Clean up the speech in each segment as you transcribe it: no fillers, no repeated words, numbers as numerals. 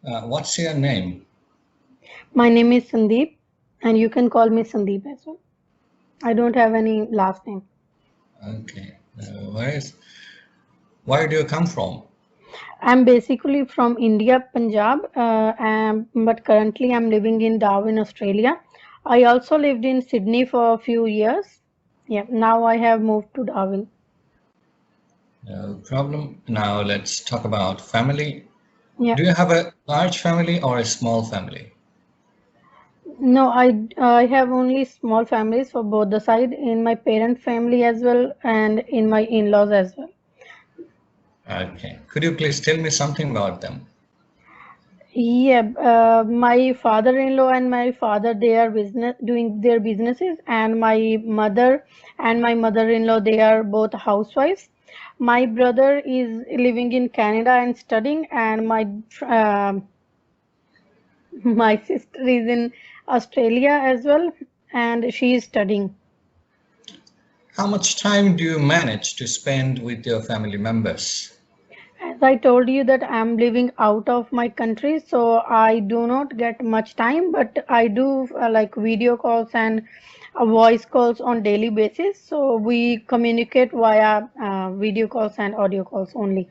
What's your name? My name is Sandeep, and you can call me Sandeep as well. I don't have any last name. Okay. Where do you come from? I'm basically from India, Punjab, but currently I'm living in Darwin, Australia. I also lived in Sydney for a few years. Yeah, now I have moved to Darwin. No problem. Now let's talk about family. Yeah, Do you have a large family or a small family? no, I have only small families for both the side in my parent family as well and in my in-laws as well. Okay. Could you please tell me something about them? Yeah, my father-in-law and my father, they are business doing their businesses, and my mother-in-law, they are both housewives. My brother is living in Canada and studying, and my sister is in Australia as well, and she is studying. How much time do you manage to spend with your family members? As I told you that I'm living out of my country, so I do not get much time, but I do like video calls and voice calls on daily basis. So we communicate via video calls and audio calls only.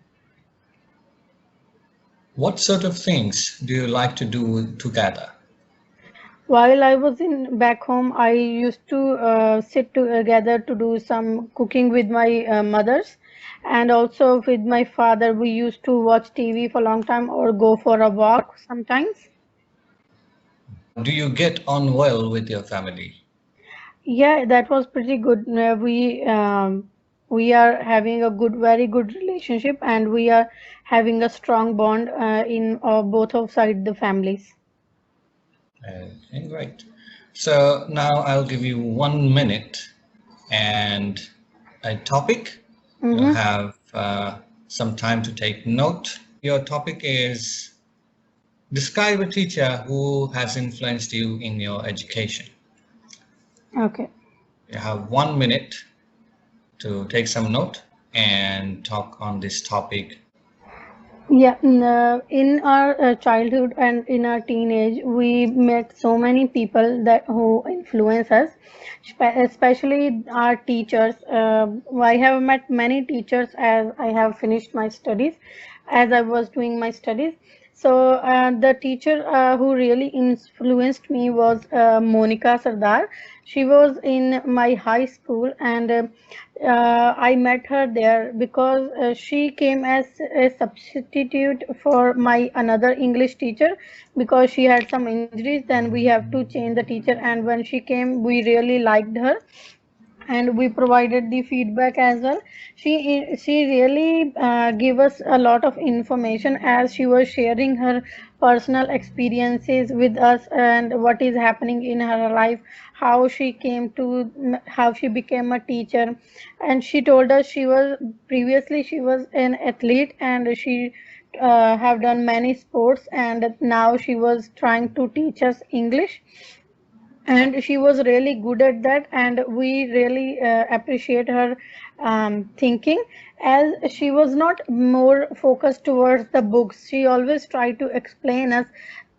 What sort of things do you like to do together? While I was in back home, I used to sit together to do some cooking with my mothers, and also with my father. We used to watch TV for a long time or go for a walk sometimes. Do you get on well with your family? Yeah, that was pretty good. We are having a very good relationship, and we are having a strong bond in both of side the families. Okay, great. So now I'll give you 1 minute and a topic. You Mm-hmm. have some time to take note. Your topic is describe a teacher who has influenced you in your education. Okay. You have 1 minute to take some note and talk on this topic. Yeah, in our childhood and in our teenage, we met so many people that who influence us, especially our teachers. I have met many teachers as I have finished my studies, as I was doing my studies. So the teacher who really influenced me was Monica Sardar. She was in my high school, and I met her there because she came as a substitute for my another English teacher because she had some injuries. Then we have to change the teacher, and when she came, we really liked her and we provided the feedback as well. She really gave us a lot of information as she was sharing her personal experiences with us and what is happening in her life, how she became a teacher. And she told us she was an athlete, and she have done many sports, and now she was trying to teach us English, and she was really good at that, and we really appreciate her thinking, as she was not more focused towards the books. She always tried to explain us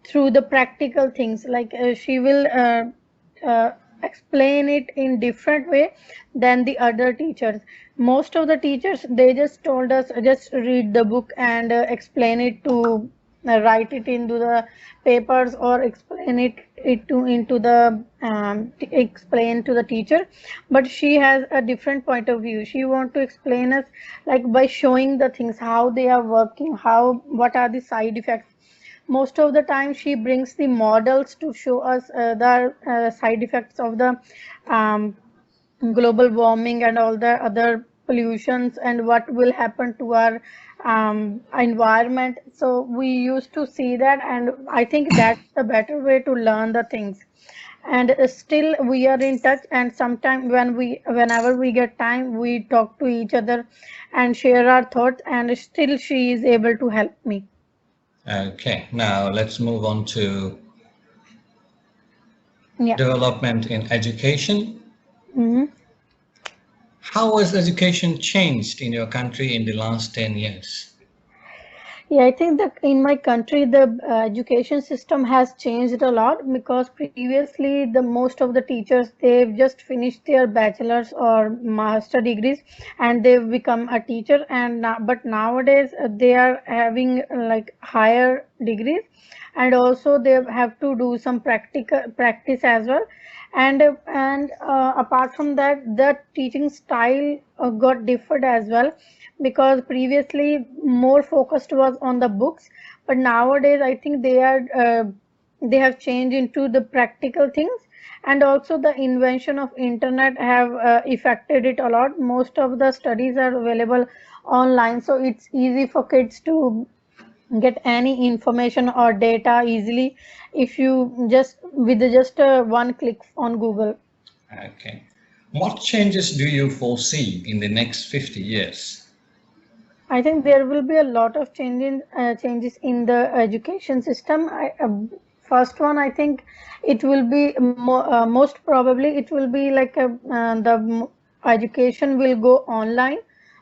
through the practical things, like she will uh, explain it in different way than the other teachers. Most of the teachers, they just told us just read the book and explain it to write it into the papers or explain to the teacher. But she has a different point of view. She want to explain us like by showing the things how they are working, how what are the side effects. Most of the time she brings the models to show us the side effects of the um, global warming and all the other pollutions and what will happen to our environment. So we used to see that, and I think that's the better way to learn the things. And still we are in touch, and sometime whenever we get time, we talk to each other and share our thoughts, and still she is able to help me. Okay, now let's move on to Yeah. development in education. Hmm. How has education changed in your country in the last 10 years? Yeah, I think that in my country, the education system has changed a lot because previously the most of the teachers they've just finished their bachelor's or master degrees and they've become a teacher and now, but nowadays they are having like higher degrees and also they have to do some practical practice as well and apart from that the teaching style got differed as well because previously more focused was on the books but nowadays I think they have changed into the practical things and also the invention of internet have affected it a lot. Most of the studies are available online so it's easy for kids to get any information or data easily if you just with just one click on Google. Okay. What changes do you foresee in the next 50 years? I think there will be a lot of changes in the education system. First one, I think it will be most probably it will be like education will go online.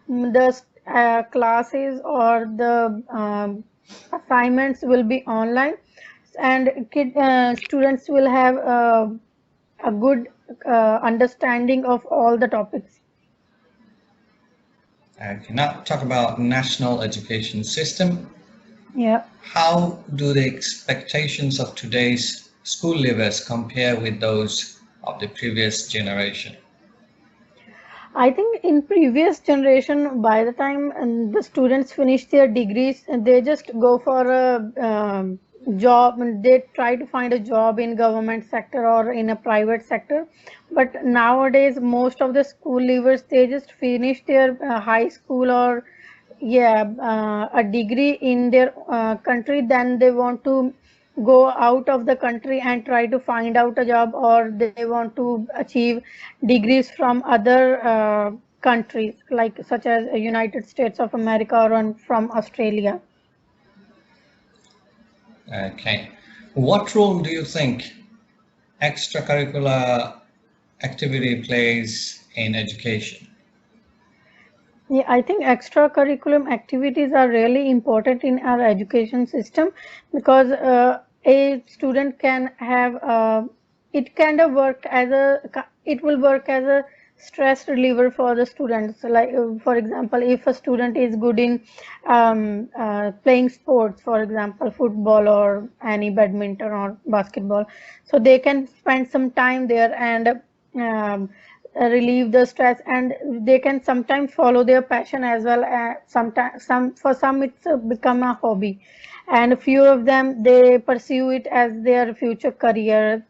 The classes or the assignments will be online, and students will have a good understanding of all the topics. Okay. Now talk about national education system. Yeah. How do the expectations of today's school leavers compare with those of the previous generation? I think in previous generation, by the time the students finish their degrees, they just go for a job and they try to find a job in government sector or in a private sector. But nowadays, most of the school leavers, they just finish their high school or a degree in their country, then they want to go out of the country and try to find out a job or they want to achieve degrees from other countries like such as United States of America or from Australia. Okay. What role do you think extracurricular activity plays in education? Yeah, I think extracurriculum activities are really important in our education system because a student can have it kind of work as it will work as a stress reliever for the students. Like for example, if a student is good in playing sports, for example, football or any badminton or basketball, so they can spend some time there and relieve the stress and they can sometimes follow their passion as well sometimes some it's become a hobby and a few of them they pursue it as their future career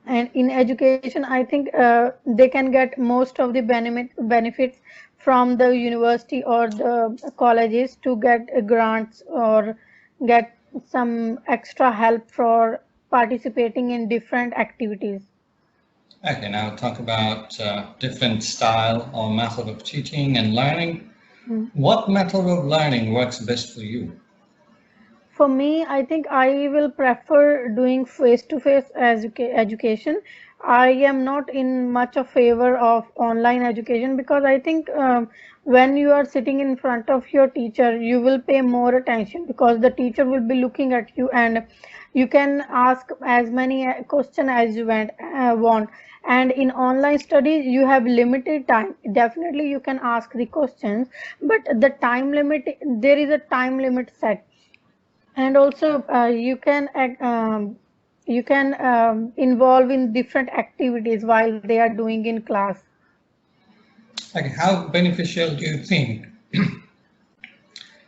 and in education I think they can get most of the benefits from the university or the colleges to get grants or get some extra help for participating in different activities. Okay, now talk about different style or method of teaching and learning. What method of learning works best for you? For me, I think I will prefer doing face-to-face education. I am not in much of favor of online education because I think when you are sitting in front of your teacher, you will pay more attention because the teacher will be looking at you and you can ask as many questions as you want. And in online studies, you have limited time. Definitely, you can ask the questions, but the time limit, there is a time limit set and also you can involve in different activities while they are doing in class. Okay, how beneficial do you think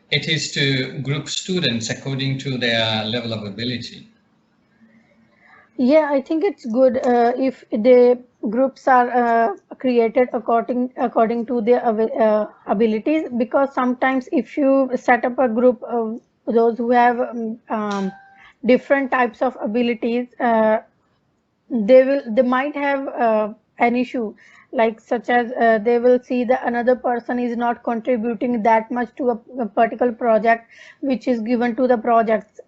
it is to group students according to their level of ability? Yeah, I think it's good if the groups are created according to their abilities because sometimes if you set up a group of those who have different types of abilities they might have an issue like such as they will see that another person is not contributing that much to a particular project which is given to the projects